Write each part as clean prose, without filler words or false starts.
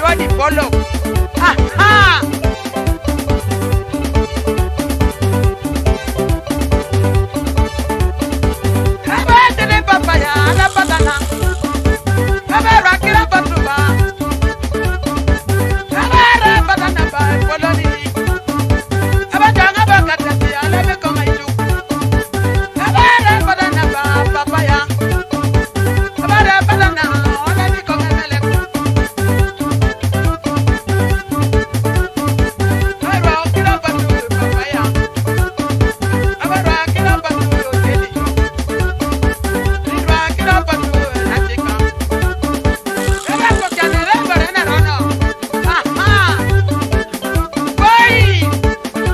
body follow. Aha! Abandele papaya, la banana. Abara kila batuba. Abara banana ba follow ni. Abadanga ba katati ala be koma itu. Abara banana ba papaya. Abara banana ala be koma mele. Abara kila batu papaya. Abara kila batu deli. Abara kila batu natika. Abara ko kanere bare na rono. Aha. Boy.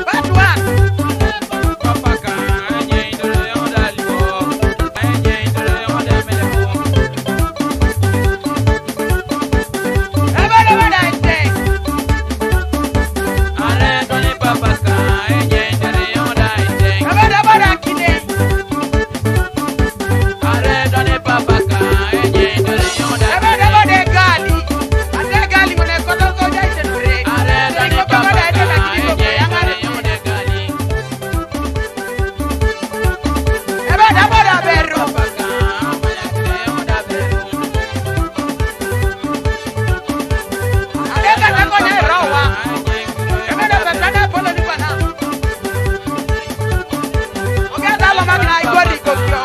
Batwa. Abara bada ite. Abara bada kine. Abara bada gali. Ate gali mone koto ko jaite nure. Iko bada ite na kiko ko yangare. Abara bada beru. Ate kana ko ne rawa. Abara bada polo ni bana. Oga dalo magna igori ko kyo.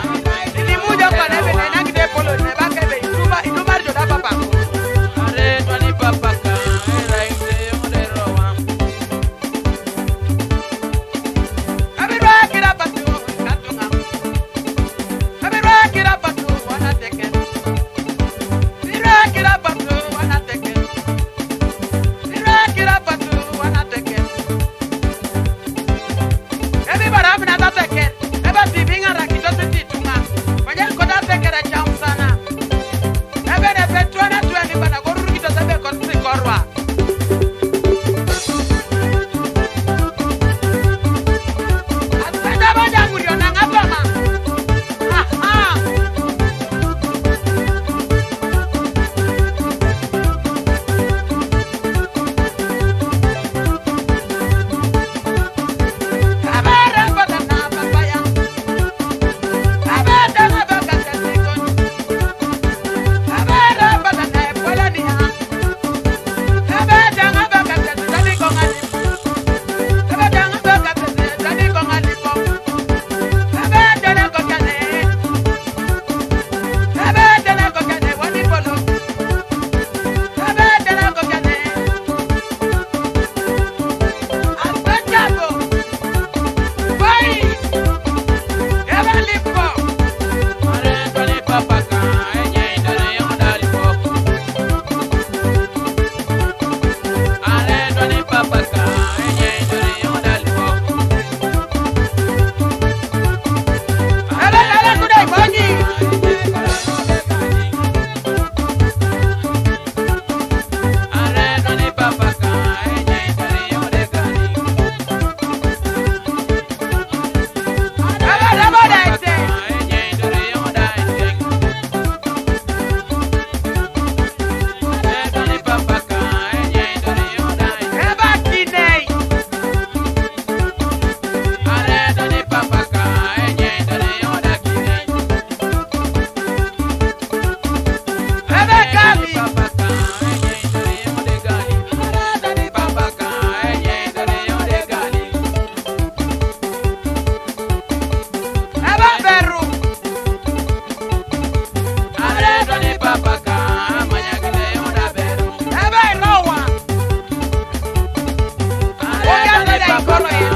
Ni muja kwa nebe na ngide polo ne bakebe iduma joda papa. Abira kira batu katunga. Abira kira batu wana teken. Abira kira batu wana teken. Abira kira batu wana teken. Everybody amina ta teken. Eba tibinga rakito titunga. Mwenye koda tekere chamsana. Ebe ne petwana tuani bana koruru kito sebe konsi korwa. Asada boja ngurio na ngapama. Aha. Abara badana papaya. Abadana bakata sikon. Abara badana polania. Abadana bakata tani kongani. Abadana bakata tani kongani pom. Abadana kokane. Abadana kokane wani polo. Abadana kokane. Asbachabo. Boy. Eba lipo. Ala kudai boji. Abara bada ite. Eba kinei. Ebe gali. Eba beru. Ebe irowa. Oga bada ikoro ya.